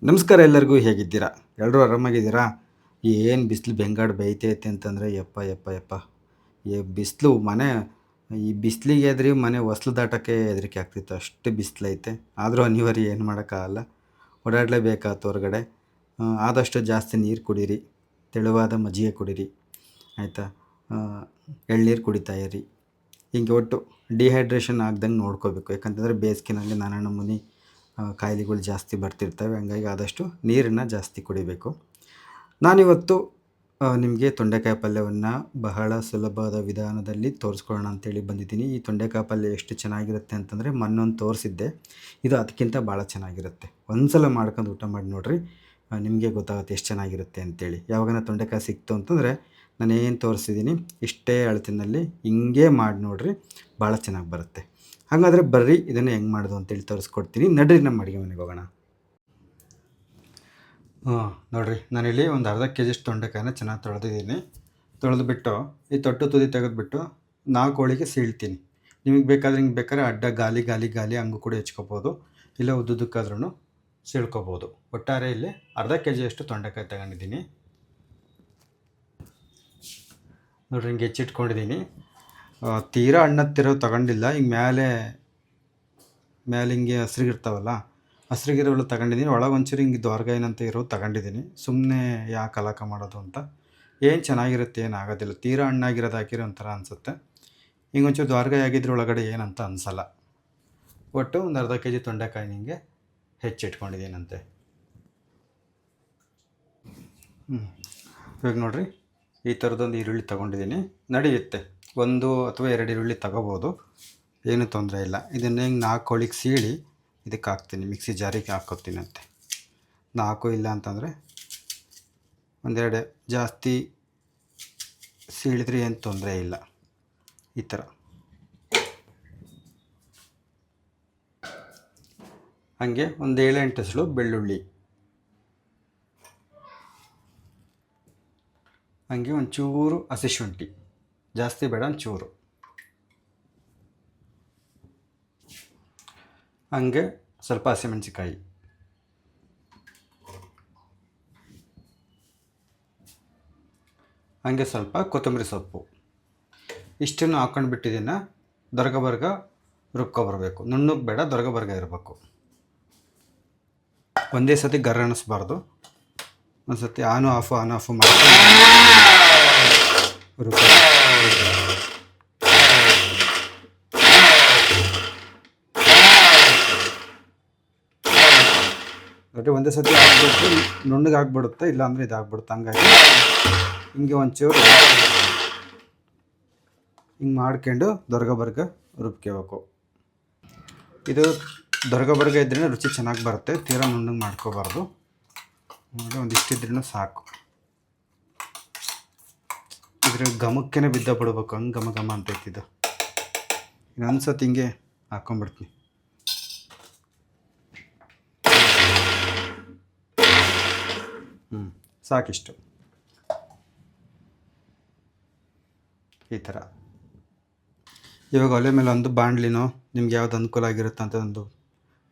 ನಮಸ್ಕಾರ, ಎಲ್ಲರಿಗೂ ಹೇಗಿದ್ದೀರಾ? ಎಲ್ಲರೂ ಆರಾಮಾಗಿದ್ದೀರಾ? ಏನು ಬಿಸಿಲು ಬೆಂಗಾಡು ಬೇಯ್ತೈತೆ ಅಂತಂದರೆ ಯಪ್ಪ ಯಪ್ಪ ಯಪ್ಪ! ಬಿಸಿಲು ಈ ಬಿಸಿಲಿಗೆ ಎದ್ರಿ ಮನೆ ಹೊಸ್ಲು ದಾಟೋಕ್ಕೆ ಹೆದರಿಕೆ ಆಗ್ತಿತ್ತು, ಅಷ್ಟು ಬಿಸಿಲೈತೆ. ಆದರೂ ಅನಿವಾರ್ಯ, ಏನು ಮಾಡೋಕ್ಕಾಗಲ್ಲ, ಓಡಾಡಲೇಬೇಕಾಯ್ತು ಹೊರಗಡೆ. ಆದಷ್ಟು ಜಾಸ್ತಿ ನೀರು ಕುಡೀರಿ, ತೆಳುವಾದ ಮಜ್ಜಿಗೆ ಕುಡೀರಿ, ಆಯಿತಾ? ಎಳ್ನೀರು ಕುಡಿತಾ ಇರಿ. ಹಿಂಗೆ ಒಟ್ಟು ಡಿಹೈಡ್ರೇಷನ್ ಆಗ್ದಂಗೆ ನೋಡ್ಕೋಬೇಕು. ಯಾಕಂತಂದರೆ ಬೇಸಿಗೆನಲ್ಲಿ ನಾನಾ ನಮೂನಿ ಕಾಯಿಲೆಗಳು ಜಾಸ್ತಿ ಬರ್ತಿರ್ತವೆ. ಹಂಗಾಗಿ ಆದಷ್ಟು ನೀರನ್ನು ಜಾಸ್ತಿ ಕುಡಿಬೇಕು. ನಾನಿವತ್ತು ನಿಮಗೆ ತೊಂಡೆಕಾಯಿ ಪಲ್ಯವನ್ನು ಬಹಳ ಸುಲಭವಾದ ವಿಧಾನದಲ್ಲಿ ತೋರಿಸ್ಕೊಳ್ಳೋಣ ಅಂತೇಳಿ ಬಂದಿದ್ದೀನಿ. ಈ ತೊಂಡೆಕಾಯಿ ಪಲ್ಯ ಎಷ್ಟು ಚೆನ್ನಾಗಿರುತ್ತೆ ಅಂತಂದರೆ ಮೊನ್ನೊಂದು ತೋರಿಸಿದ್ದೆ, ಇದು ಅದಕ್ಕಿಂತ ಭಾಳ ಚೆನ್ನಾಗಿರುತ್ತೆ. ಒಂದು ಸಲ ಮಾಡ್ಕೊಂಡು ಊಟ ಮಾಡಿ ನೋಡಿರಿ, ನಿಮಗೆ ಗೊತ್ತಾಗುತ್ತೆ ಎಷ್ಟು ಚೆನ್ನಾಗಿರುತ್ತೆ ಅಂತೇಳಿ. ಯಾವಾಗನ ತೊಂಡೆಕಾಯಿ ಸಿಕ್ತು ಅಂತಂದರೆ ನಾನೇನು ತೋರಿಸಿದ್ದೀನಿ ಇಷ್ಟೇ ಅಳತಿನಲ್ಲಿ ಹಿಂಗೆ ಮಾಡಿ ನೋಡಿರಿ, ಭಾಳ ಚೆನ್ನಾಗಿ ಬರುತ್ತೆ. ಹಾಗಾದರೆ ಬರ್ರಿ, ಇದನ್ನು ಹೆಂಗೆ ಮಾಡೋದು ಅಂತೇಳಿ ತೋರಿಸ್ಕೊಡ್ತೀನಿ. ನಡ್ರಿ ನಮ್ಮ ಅಡುಗೆ ಮನೆಗೆ ಹೋಗೋಣ. ನೋಡಿರಿ, ನಾನಿಲ್ಲಿ ಒಂದು ಅರ್ಧ ಕೆ ಜಿಷ್ಟು ತೊಂಡೆಕಾಯಿನ ಚೆನ್ನಾಗಿ ತೊಳೆದಿದ್ದೀನಿ. ತೊಳೆದುಬಿಟ್ಟು ಈ ತೊಟ್ಟು ತುದಿ ತೆಗೆದುಬಿಟ್ಟು 4 ಹೋಳಿಗೆ ಸೀಳ್ತೀನಿ. ನಿಮಗೆ ಬೇಕಾದ್ರೆ ಹಿಂಗೆ ಬೇಕಾದ್ರೆ ಅಡ್ಡ ಗಾಲಿ ಗಾಲಿ ಗಾಲಿ ಹಂಗೂ ಕೂಡ ಹೆಚ್ಕೊಬೋದು, ಇಲ್ಲ ಉದ್ದುದಕ್ಕಾದ್ರೂ ಸೀಳ್ಕೊಬೋದು. ಒಟ್ಟಾರೆ ಇಲ್ಲಿ ಅರ್ಧ ಕೆ ಜಿಯಷ್ಟು ತೊಂಡೆಕಾಯಿ ತಗೊಂಡಿದ್ದೀನಿ. ನೋಡಿರಿ, ಹಿಂಗೆ ಹೆಚ್ಚಿಟ್ಕೊಂಡಿದ್ದೀನಿ. ತೀರಾ ಹಣ್ಣತ್ತಿರೋ ತಗೊಂಡಿಲ್ಲ, ಹಿಂಗೆ ಮೇಲೆ ಹಿಂಗೆ ಹಸ್ರಿಗಿರ್ತಾವಲ್ಲ, ಹಸ್ರಿಗಿರೋಳು ತಗೊಂಡಿದ್ದೀನಿ. ಒಳಗೆ ಒಂಚೂರು ಹಿಂಗೆ ದ್ವಾರಗಾಯಿನಂತ ಇರೋ ತಗೊಂಡಿದ್ದೀನಿ. ಸುಮ್ಮನೆ ಯಾಕೆ ಕಲಾಕ ಮಾಡೋದು ಅಂತ. ಏನು ಚೆನ್ನಾಗಿರುತ್ತೆ, ಏನು ಆಗೋದಿಲ್ಲ. ತೀರಾ ಹಣ್ಣಾಗಿರೋದು ಹಾಕಿರೋ ಒಂಥರ ಅನಿಸುತ್ತೆ. ಹಿಂಗೆ ಒಂಚೂರು ದ್ವಾರಗಾಯಿ ಆಗಿದ್ರೆ ಒಳಗಡೆ ಏನಂತ ಅನಿಸಲ್ಲ. ಒಟ್ಟು ಒಂದು ಅರ್ಧ ಕೆ ಜಿ ತೊಂಡೆಕಾಯಿ ನಿಮಗೆ ಹೆಚ್ಚಿಟ್ಕೊಂಡಿದ್ದೀನಂತೆ. ಇವಾಗ ನೋಡಿರಿ, ಈ ಥರದೊಂದು ಈರುಳ್ಳಿ ತೊಗೊಂಡಿದ್ದೀನಿ. ನಡೆಯುತ್ತೆ, 1 ಅಥವಾ 2 ಈರುಳ್ಳಿ ತಗೋಬೋದು, ಏನೂ ತೊಂದರೆ ಇಲ್ಲ. ಇದನ್ನು ಹಿಂಗೆ 4 ಹೋಳಿಗೆ ಸೀಳಿ ಇದಕ್ಕೆ ಹಾಕ್ತೀನಿ, ಮಿಕ್ಸಿ ಜಾರಿಗೆ ಹಾಕ್ಕೊತೀನಿ ಅಂತೆ. 4 ಇಲ್ಲ ಅಂತಂದರೆ 1-2 ಜಾಸ್ತಿ ಸೀಳಿದ್ರೆ ಏನು ತೊಂದರೆ ಇಲ್ಲ. ಈ ಥರ ಹಾಗೆ ಒಂದು 7-8 ಹೆಸಳು ಬೆಳ್ಳುಳ್ಳಿ, ಹಾಗೆ ಒಂಚೂರು ಹಸಿ ಶುಂಠಿ, ಜಾಸ್ತಿ ಬೇಡ, ಒಂಚೂರು. ಹಾಗೆ ಸ್ವಲ್ಪ ಹಸಿಮೆಣಸಿಕಾಯಿ, ಹಾಗೆ ಸ್ವಲ್ಪ ಕೊತ್ತಂಬರಿ ಸೊಪ್ಪು. ಇಷ್ಟನ್ನು ಹಾಕ್ಕೊಂಡು ಬಿಟ್ಟಿದ್ದನ್ನು ದೊರಗಬರ್ಗ ರುಬ್ಕೊಬರ್ಬೇಕು. ನುಣ್ಣಗೆ ಬೇಡ, ದೊರಗಬರ್ಗ ಇರಬೇಕು. ಒಂದೇ ಸತಿ ಗರ್ ಅನ್ನಿಸ್ಬಾರ್ದು. ಒಂದು ಸತಿ ಆನು ಆಫು ಮಾಡಿ ನೋಡಿ, ಒಂದೇ ಸತಿ ಹಾಕ್ಬಿಟ್ಟು ನುಣ್ಣಗೆ ಆಗ್ಬಿಡುತ್ತೆ, ಇಲ್ಲಾಂದರೆ ಇದಾಗ್ಬಿಡುತ್ತೆ. ಹಂಗಾಗಿ ಹಿಂಗೆ ಒಂಚೂರು ಹಿಂಗೆ ಮಾಡ್ಕೊಂಡು ದೊರಗಬರ್ಗ ರುಬ್ಕೋಬೇಕು. ಇದು ದೊರಗಬರ್ಗ ಇದ್ರೇ ರುಚಿ ಚೆನ್ನಾಗಿ ಬರುತ್ತೆ, ತೀರಾ ನುಣ್ಣಗೆ ಮಾಡ್ಕೋಬಾರ್ದು. ನೋಡಿ, ಒಂದಿಷ್ಟಿದ್ರೂ ಸಾಕು. ಇದ್ರ ಘಮಕ್ಕೇ ಬಿದ್ದ ಬಿಡ್ಬೇಕು, ಹಂಗೆ ಘಮ ಘಮ ಅಂತೈತಿದ್ದು. ಇನ್ನೊಂದು ಸತಿ ಹಿಂಗೆ ಹಾಕ್ಕೊಂಬಿಡ್ತೀನಿ. ಸಾಕಿಷ್ಟು. ಈ ಥರ ಇವಾಗ ಒಲೆ ಮೇಲೆ ಒಂದು ಬಾಣಲಿನೋ ನಿಮ್ಗೆ ಯಾವ್ದು ಅನುಕೂಲ ಆಗಿರುತ್ತೆ ಅಂತ ಒಂದು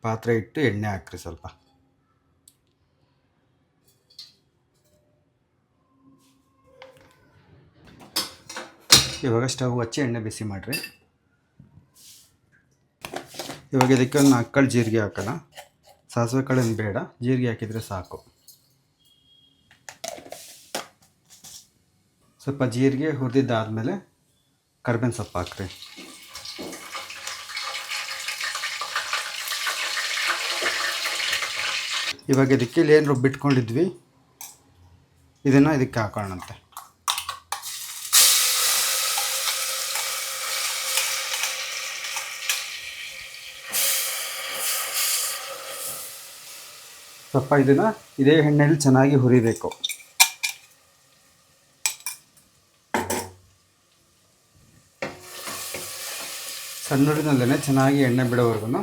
ಪಾತ್ರೆ ಇಟ್ಟು ಎಣ್ಣೆ ಹಾಕ್ರಿ ಸ್ವಲ್ಪ. ಇವಾಗ ಸ್ಟವ್ ಹಚ್ಚಿ ಎಣ್ಣೆ ಬಿಸಿ ಮಾಡಿರಿ. ಇವಾಗ ಇದಕ್ಕೆ ಒಂದು 4 ಕಾಳು ಜೀರಿಗೆ ಹಾಕೋಣ. ಸಾಸಿವೆ ಕಾಳೇನು ಬೇಡ, ಜೀರಿಗೆ ಹಾಕಿದರೆ ಸಾಕು. ಸ್ವಲ್ಪ ಜೀರಿಗೆ ಹುರಿದಿದ್ದಾದಮೇಲೆ ಕರ್ಬೇವಿನ ಸೊಪ್ಪು ಹಾಕ್ರಿ. ಇವಾಗ ಇದಕ್ಕೆ ಏನು ರುಬ್ಬಿಟ್ಕೊಂಡಿದ್ವಿ ಇದನ್ನು ಇದಕ್ಕೆ ಹಾಕೋಣಂತೆ. ಸ್ವಲ್ಪ ಇದನ್ನು ಇದೇ ಎಣ್ಣೆಯಲ್ಲಿ ಚೆನ್ನಾಗಿ ಹುರಿಬೇಕು. ಸಣ್ಣೂರಿನಲ್ಲೇ ಚೆನ್ನಾಗಿ ಎಣ್ಣೆ ಬಿಡೋವರೆಗೂ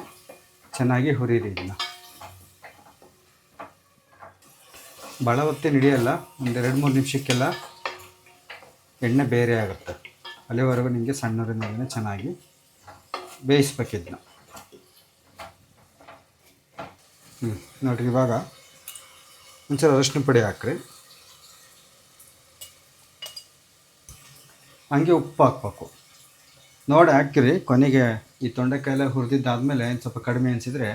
ಚೆನ್ನಾಗಿ ಹುರಿರಿ. ಇದನ್ನು ಭಾಳ ಹೊತ್ತೇನು ಹಿಡಿಯಲ್ಲ, ಒಂದು 2-3 ನಿಮಿಷಕ್ಕೆಲ್ಲ ಎಣ್ಣೆ ಬೇರೆ ಆಗುತ್ತೆ. ಅಲ್ಲಿವರೆಗೂ ನಿಮಗೆ ಸಣ್ಣೂರಿನಲ್ಲೇ ಚೆನ್ನಾಗಿ ಬೇಯಿಸ್ಬೇಕಿದ್ನ. ನೋಡಿರಿ, ಇವಾಗ ಒಂಚೂರು ಅರಶಿನ ಪುಡಿ ಹಾಕ್ರಿ. ಹಂಗೆ ಉಪ್ಪು ಹಾಕ್ಬೇಕು ನೋಡಿ ಹಾಕಿರಿ. ಕೊನೆಗೆ ಈ ತೊಂಡೆಕಾಯೆಲ್ಲ ಹುರಿದಿದ್ದಾದಮೇಲೆ ಒಂದು ಸ್ವಲ್ಪ ಕಡಿಮೆ ಅನಿಸಿದರೆ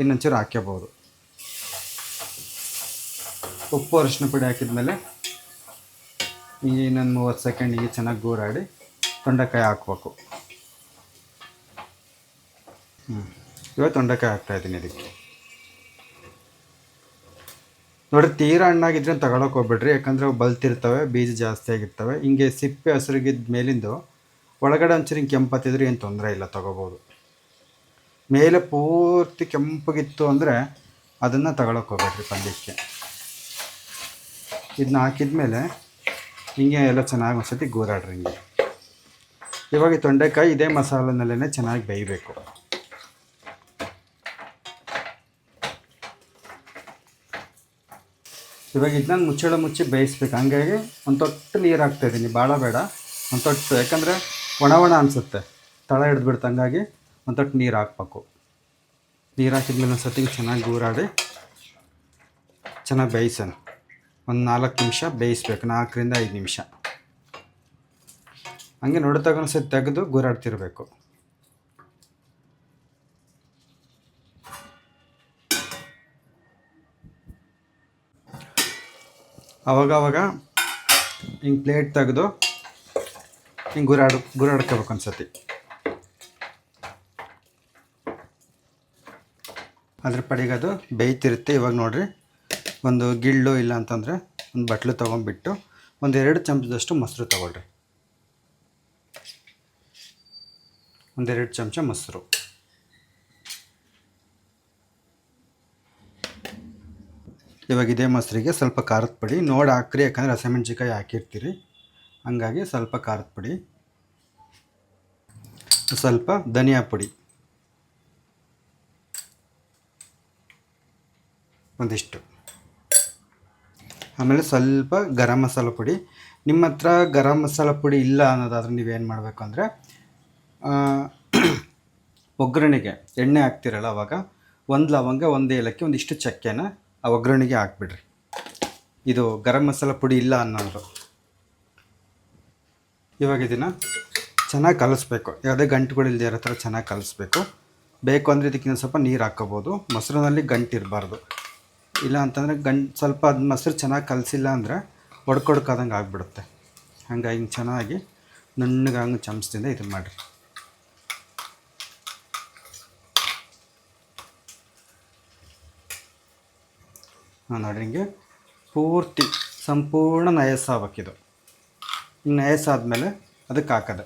ಇನ್ನೊಂಚೂರು ಹಾಕ್ಕೋಬೋದು. ಉಪ್ಪು ಅರಶಿನ ಪುಡಿ ಹಾಕಿದ್ಮೇಲೆ ಈಗ ಇನ್ನೊಂದು 30 ಸೆಕೆಂಡಿಗೆ ಚೆನ್ನಾಗಿ ಗೂರಾಡಿ ತೊಂಡೆಕಾಯಿ ಹಾಕ್ಬೇಕು. ಇವಾಗ ತೊಂಡೆಕಾಯಿ ಹಾಕ್ತಾಯಿದ್ದೀನಿ ಇದಕ್ಕೆ. ನೋಡಿ ತೀರಾ ಹಣ್ಣಾಗಿದ್ರೆ ತಗೊಳಕ್ಕೆ ಹೋಗ್ಬೇಡ್ರಿ, ಯಾಕಂದರೆ ಅವು ಬಲ್ತಿರ್ತವೆ, ಬೀಜ ಜಾಸ್ತಿ ಆಗಿರ್ತವೆ. ಹಿಂಗೆ ಸಿಪ್ಪೆ ಹಸಿರಿಗಿದ್ದ ಮೇಲಿಂದು ಒಳಗಡೆ ಒಂಚೂರು ಹಿಂಗೆ ಕೆಂಪತ್ತಿದ್ರೆ ಏನು ತೊಂದರೆ ಇಲ್ಲ, ತೊಗೋಬೋದು. ಮೇಲೆ ಪೂರ್ತಿ ಕೆಂಪಗಿತ್ತು ಅಂದರೆ ಅದನ್ನು ತಗೊಳಕ್ಕೆ ಹೋಗ್ಬೇಡ್ರಿ ಪಲ್ಯಕ್ಕೆ. ಇದನ್ನ ಹಾಕಿದ್ಮೇಲೆ ಹಿಂಗೆ ಎಲ್ಲ ಚೆನ್ನಾಗಿ ಒಂದ್ಸತಿ ಗೂರಾಡ್ರಿ ಹಿಂಗೆ. ಇವಾಗ ತೊಂಡೆಕಾಯಿ ಇದೇ ಮಸಾಲೆನಲ್ಲೇ ಚೆನ್ನಾಗಿ ಬೇಯಬೇಕು. ಇವಾಗ ಇದನ್ನ ಮುಚ್ಚಿ ಬೇಯಿಸ್ಬೇಕು. ಹಂಗಾಗಿ ಒಂದು ತೊಟ್ಟು ನೀರು ಹಾಕ್ತಾಯಿದ್ದೀನಿ, ಭಾಳ ಬೇಡ, ಒಂದು ತೊಟ್ಟು, ಯಾಕಂದರೆ ಒಣ ಅನಿಸುತ್ತೆ, ತಳ ಹಿಡಿದ್ಬಿಡ್ತು. ಹಂಗಾಗಿ ಒಂದು ತೊಟ್ಟು ನೀರು ಹಾಕ್ಬೇಕು. ನೀರು ಹಾಕಿದ್ಮೇಲೆ ಒಂದು ಸತಿ ಚೆನ್ನಾಗಿ ಗೂರಾಡಿ ಚೆನ್ನಾಗಿ ಬೇಯಿಸೋಣ. ಒಂದು 4 ನಿಮಿಷ ಬೇಯಿಸ್ಬೇಕು, 4 ರಿಂದ 5 ನಿಮಿಷ. ಹಂಗೆ ನೋಡಿದಾಗ ಒಂದು ಸತಿ ತೆಗೆದು ಗೂರಾಡ್ತಿರ್ಬೇಕು. ಅವಾಗ ಹಿಂಗೆ ಪ್ಲೇಟ್ ತೆಗೆದು ಹಿಂಗೆ ಗುರಾಡ್ಕೋಬೇಕು ಅನ್ಸತಿ. ಅದ್ರ ಪಡೆಗೆ ಅದು ಬೇಯ್ತಿರುತ್ತೆ. ಇವಾಗ ನೋಡಿರಿ, ಒಂದು ಗಿಳ್ಳು ಇಲ್ಲ ಅಂತಂದರೆ ಒಂದು ಬಟ್ಲು ತೊಗೊಂಡ್ಬಿಟ್ಟು ಒಂದು 2 ಚಮಚದಷ್ಟು ಮೊಸರು ತೊಗೊಳ್ರಿ. ಒಂದು 2 ಚಮಚ ಮೊಸರು. ಇವಾಗ ಇದೇ ಮೊಸರಿಗೆ ಸ್ವಲ್ಪ ಖಾರದ ಪುಡಿ ನೋಡಿ ಹಾಕ್ರಿ, ಯಾಕಂದರೆ ಹಸಿಮೆಣ್ಸಿಕಾಯಿ ಹಾಕಿರ್ತೀರಿ, ಹಂಗಾಗಿ ಸ್ವಲ್ಪ ಖಾರದ ಪುಡಿ, ಸ್ವಲ್ಪ ಧನಿಯಾ ಪುಡಿ, ಒಂದಿಷ್ಟು, ಆಮೇಲೆ ಸ್ವಲ್ಪ ಗರಂ ಮಸಾಲ ಪುಡಿ. ನಿಮ್ಮ ಹತ್ರ ಗರಂ ಮಸಾಲ ಪುಡಿ ಇಲ್ಲ ಅನ್ನೋದಾದ್ರೆ ನೀವೇನು ಮಾಡಬೇಕು ಅಂದರೆ ಒಗ್ಗರಣೆಗೆ ಎಣ್ಣೆ ಹಾಕ್ತಿರಲ್ಲ, ಅವಾಗ 1 ಲವಂಗ, 1 ಏಲಕ್ಕಿ, ಒಂದಿಷ್ಟು ಚಕ್ಕೆನ ಆ ಒಗ್ಗರಣೆಗೆ ಹಾಕ್ಬಿಡ್ರಿ. ಇದು ಗರಂ ಮಸಾಲ ಪುಡಿ ಇಲ್ಲ ಅನ್ನೋರು. ಇವಾಗ ಇದನ್ನು ಚೆನ್ನಾಗಿ ಕಲಿಸ್ಬೇಕು, ಯಾವುದೇ ಗಂಟುಗಳಿಲ್ಲದೆ ಇರೋ ಥರ ಚೆನ್ನಾಗಿ ಕಲಿಸ್ಬೇಕು. ಬೇಕು ಅಂದರೆ ಇದಕ್ಕಿಂತ ಸ್ವಲ್ಪ ನೀರು ಹಾಕ್ಕೋಬೋದು. ಮೊಸರಿನಲ್ಲಿ ಗಂಟು ಇರಬಾರ್ದು, ಇಲ್ಲ ಅಂತಂದರೆ ಸ್ವಲ್ಪ ಅದು ಮೊಸರು ಚೆನ್ನಾಗಿ ಕಲಸಿಲ್ಲ ಅಂದರೆ ಒಡ್ಕೊಡ್ಕಾದಂಗೆ ಆಗಿಬಿಡುತ್ತೆ. ಹಂಗಾಗಿ ಹಿಂಗೆ ಚೆನ್ನಾಗಿ ನುಣ್ಣಗೆ ಹಂಗೆ ಚಮಚದಿಂದ ಇದನ್ನು ಮಾಡಿರಿ. ನೋಡಿ ಹಿಂಗೆ ಪೂರ್ತಿ ಸಂಪೂರ್ಣ ನಯಸ್ಸಾಗಬೇಕಿದು. ಹಿಂಗೆ ನಯಸ್ಸಾದ್ಮೇಲೆ ಅದಕ್ಕೆ ಹಾಕೋದು.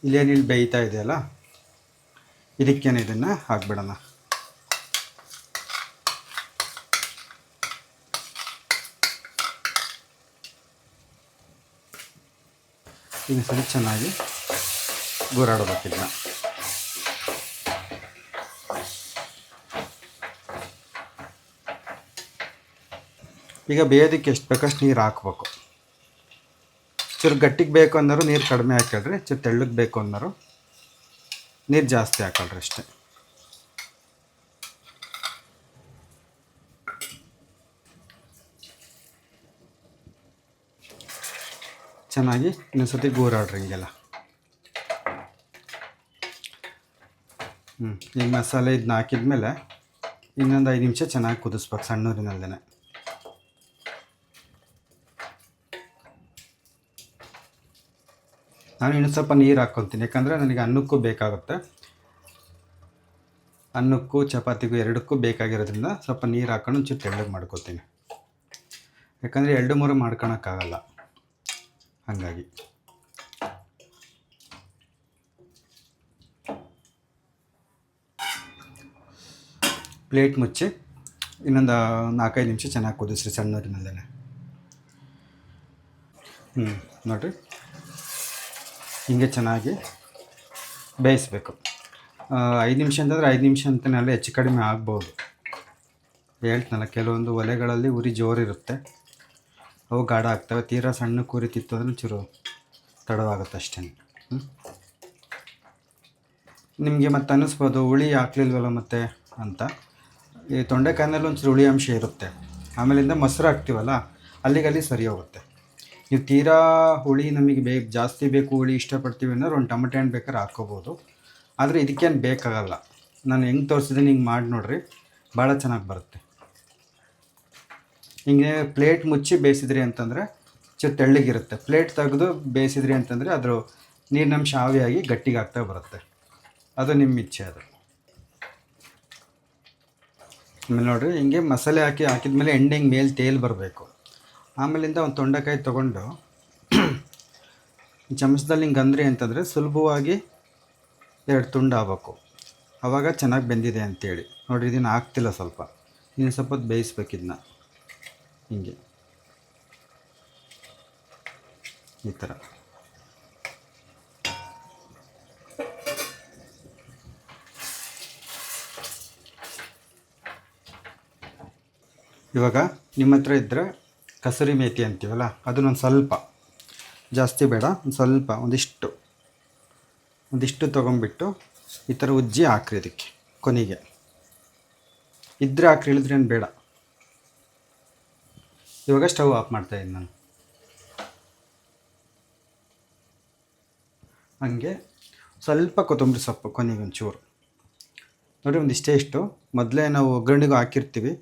ಇಲ್ಲೇನಿಲ್ಲಿ ಬೇಯ್ತಾ ಇದೆಯಲ್ಲ, ಇದಕ್ಕೇನು ಇದನ್ನು ಹಾಕ್ಬಿಡೋಣ. ಈಗ ಸರಿ ಚೆನ್ನಾಗಿ ಗೂರಾಡಬೇಕಿದ್ನ. ಈಗ ಬೇಯೋದಕ್ಕೆ ಎಷ್ಟು ಬೇಕಷ್ಟು ನೀರು ಹಾಕ್ಬೇಕು. ಚೂರು ಗಟ್ಟಿಗೆ ಬೇಕು ಅನ್ನೋರು ನೀರು ಕಡಿಮೆ ಹಾಕೊಳ್ರಿ, ಚೂರು ತೆಳ್ಳಗೆ ಬೇಕು ಅನ್ನೋರು ನೀರು ಜಾಸ್ತಿ ಹಾಕೊಳ್ರಿ ಅಷ್ಟೇ. ಚೆನ್ನಾಗಿ ಇನ್ನೊಂದ್ಸತಿ ಗೂರಾಡ್ರಿ ಹಿಂಗೆಲ್ಲ. ಈ ಮಸಾಲೆ ಇದನ್ನ ಹಾಕಿದ್ಮೇಲೆ ಇನ್ನೊಂದು 5 ನಿಮಿಷ ಚೆನ್ನಾಗಿ ಕುದಿಸ್ಬೇಕು ಸಣ್ಣೂರಿನಲ್ಲೇ. ನಾನು ಇನ್ನೂ ಸ್ವಲ್ಪ ನೀರು ಹಾಕ್ಕೊತೀನಿ, ಯಾಕಂದರೆ ನನಗೆ ಅನ್ನಕ್ಕೂ ಬೇಕಾಗುತ್ತೆ, ಅನ್ನಕ್ಕೂ ಚಪಾತಿಗೂ ಎರಡಕ್ಕೂ ಬೇಕಾಗಿರೋದ್ರಿಂದ ಸ್ವಲ್ಪ ನೀರು ಹಾಕೊಂಡು ಒಂಚೂರು ತೆಳ್ಳಗೆ ಮಾಡ್ಕೊತೀನಿ. ಯಾಕಂದರೆ 2-3 ಮಾಡ್ಕೊಳಕ್ಕಾಗಲ್ಲ, ಹಾಗಾಗಿ. ಪ್ಲೇಟ್ ಮುಚ್ಚಿ ಇನ್ನೊಂದು 4-5 ನಿಮಿಷ ಚೆನ್ನಾಗಿ ಕುದಿಸ್ರಿ ಸಣ್ಣೂರಿನಲ್ಲೇ. ನೋಡಿರಿ ಹಿಂಗೆ ಚೆನ್ನಾಗಿ ಬೇಯಿಸ್ಬೇಕು. 5 ನಿಮಿಷ ಅಂತಂದರೆ 5 ನಿಮಿಷ ಅಂತಲೇ ಹೆಚ್ಚು ಕಡಿಮೆ ಆಗ್ಬೋದು. ಹೇಳ್ತೀನಲ್ಲ, ಕೆಲವೊಂದು ಒಲೆಗಳಲ್ಲಿ ಉರಿ ಜೋರಿರುತ್ತೆ, ಅವು ಗಾಢ ಆಗ್ತವೆ. ತೀರಾ ಸಣ್ಣ ಉರಿ ತಿತ್ತೋದ್ರೆ ಚೂರು ತಡವಾಗುತ್ತೆ ಅಷ್ಟೇ. ನಿಮಗೆ ಮತ್ತೆ ಅನ್ನಿಸ್ಬೋದು ಹುಳಿ ಹಾಕ್ಲಿಲ್ವಲ್ಲ ಮತ್ತೆ ಅಂತ. ಈ ತೊಂಡೆಕಾಯಿನಲ್ಲಿ ಒಂಚೂರು ಹುಳಿ ಅಂಶ ಇರುತ್ತೆ. ಆಮೇಲಿಂದ ಮೊಸರು ಹಾಕ್ತೀವಲ್ಲ ಅಲ್ಲಿಗಲ್ಲಿ ಸರಿ ಹೋಗುತ್ತೆ. ನೀವು ತೀರಾ ಹುಳಿ ನಮಗೆ ಜಾಸ್ತಿ ಬೇಕು, ಹುಳಿ ಇಷ್ಟಪಡ್ತೀವಿ ಅನ್ನೋರು ಒಂದು ಟೊಮೆಟೊ ಹಣ್ಣು ಬೇಕಾದ್ರೆ ಹಾಕ್ಕೋಬೋದು. ಆದರೆ ಇದಕ್ಕೇನು ಬೇಕಾಗಲ್ಲ. ನಾನು ಹೆಂಗೆ ತೋರಿಸಿದ್ದೀನಿ ಹಿಂಗೆ ಮಾಡಿ ನೋಡಿರಿ, ಭಾಳ ಚೆನ್ನಾಗಿ ಬರುತ್ತೆ. ಹಿಂಗೆ ಪ್ಲೇಟ್ ಮುಚ್ಚಿ ಬೇಯಿಸಿದ್ರಿ ಅಂತಂದರೆ ತೆಳ್ಳಗಿರುತ್ತೆ. ಪ್ಲೇಟ್ ತೆಗೆದು ಬೇಯಿಸಿದ್ರಿ ಅಂತಂದರೆ ಅದ್ರ ನೀರಿನಂಶ ಆವಿಯಾಗಿ ಗಟ್ಟಿಗೆ ಆಗ್ತಾ ಬರುತ್ತೆ. ಅದು ನಿಮ್ಮ ಇಚ್ಛೆ. ಅದು ಆಮೇಲೆ ನೋಡಿರಿ, ಹಿಂಗೆ ಮಸಾಲೆ ಹಾಕಿದ್ಮೇಲೆ ಎಣ್ಣೆ ಹಿಂಗೆ ಮೇಲೆ ತೇಲ್ ಬರಬೇಕು. ಆಮೇಲಿಂದ ಒಂದು ತೊಂಡೆಕಾಯಿ ತೊಗೊಂಡು ಚಮಚದಲ್ಲಿ ಹಿಂಗೆ ಅಂದ್ರಿ ಅಂತಂದರೆ ಸುಲಭವಾಗಿ 2 ತುಂಡು ಆಗ್ಬೇಕು. ಆವಾಗ ಚೆನ್ನಾಗಿ ಬೆಂದಿದೆ ಅಂತೇಳಿ. ನೋಡಿರಿ, ಇದನ್ನು ಆಗ್ತಿಲ್ಲ, ಸ್ವಲ್ಪ ಇನ್ನು ಸ್ವಲ್ಪ ಹೊತ್ತು ಬೇಯಿಸ್ಬೇಕು ಇದನ್ನ. ಹಿಂಗೆ ಈ ಥರ. ಇವಾಗ ನಿಮ್ಮ ಹತ್ರ ಇದ್ದರೆ ಕಸೂರಿ ಮೇಥಿ ಅಂತೀವಲ್ಲ, ಅದನ್ನೊಂದು ಸ್ವಲ್ಪ, ಜಾಸ್ತಿ ಬೇಡ, ಒಂದು ಸ್ವಲ್ಪ, ಒಂದಿಷ್ಟು ತೊಗೊಂಬಿಟ್ಟು ಈ ಥರ ಉಜ್ಜಿ ಹಾಕ್ರಿ ಇದಕ್ಕೆ. ಕೊನೆಗೆ ಇದ್ದರೆ ಹಾಕ್ರಿ, ಇಳಿದ್ರೇನು ಬೇಡ. ಇವಾಗ ಸ್ಟವ್ ಆಫ್ ಮಾಡ್ತಾಯಿದ್ದೀನಿ ನಾನು. ಹಾಗೆ ಸ್ವಲ್ಪ ಕೊತ್ತಂಬರಿ ಸೊಪ್ಪು ಕೊನೆಗೆ ಒಂಚೂರು ನೋಡಿ, ಇಷ್ಟು ಮೊದಲೇ ನಾವು ಒಗ್ಗರಣೆಗೂ ಹಾಕಿರ್ತೀವಿ,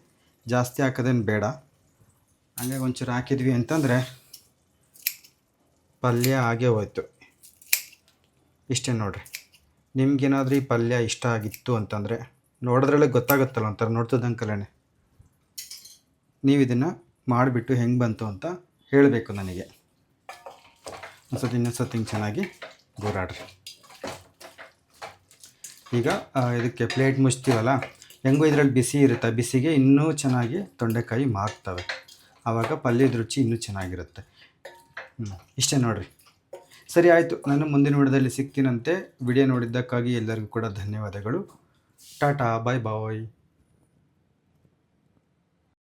ಜಾಸ್ತಿ ಹಾಕೋದೇನು ಬೇಡ. ಹಂಗೆ ಒಂಚೂರು ಹಾಕಿದ್ವಿ ಅಂತಂದರೆ ಪಲ್ಯ ಹಾಗೇ ಹೋಯ್ತು. ಇಷ್ಟೇ ನೋಡಿರಿ. ನಿಮ್ಗೇನಾದರೂ ಈ ಪಲ್ಯ ಇಷ್ಟ ಆಗಿತ್ತು ಅಂತಂದರೆ ನೋಡೋದ್ರಲ್ಲೇ ಗೊತ್ತಾಗುತ್ತಲ್ಲ, ಒಂಥರ ನೋಡ್ತಿದ್ದಂಕಲೇ. ನೀವು ಇದನ್ನು ಮಾಡಿಬಿಟ್ಟು ಹೆಂಗೆ ಬಂತು ಅಂತ ಹೇಳಬೇಕು ನನಗೆ. ಇನ್ನೊಂದ್ಸತಿ ಹಿಂಗೆ ಚೆನ್ನಾಗಿ ಗೂರಾಡ್ರಿ. ಈಗ ಇದಕ್ಕೆ ಪ್ಲೇಟ್ ಮುಚ್ತೀವಲ್ಲ, ಹೆಂಗೂ ಇದರಲ್ಲಿ ಬಿಸಿ ಇರುತ್ತೆ. ಬಿಸಿಗೆ ಇನ್ನೂ ಚೆನ್ನಾಗಿ ತೊಂಡೆಕಾಯಿ ಮಾಗ್ತವೆ. ಆವಾಗ ಪಲ್ಯದ ರುಚಿ ಇನ್ನೂ ಚೆನ್ನಾಗಿರುತ್ತೆ. ಇಷ್ಟೇ ನೋಡಿರಿ. ಸರಿ, ಆಯಿತು. ನಾನು ಮುಂದಿನ ವಿಡಿಯೋದಲ್ಲಿ ಸಿಗ್ತೀನಂತೆ. ವಿಡಿಯೋ ನೋಡಿದ್ದಕ್ಕಾಗಿ ಎಲ್ಲರಿಗೂ ಕೂಡ ಧನ್ಯವಾದಗಳು. ಟಾಟಾ, ಬಾಯ್ ಬಾಯ್.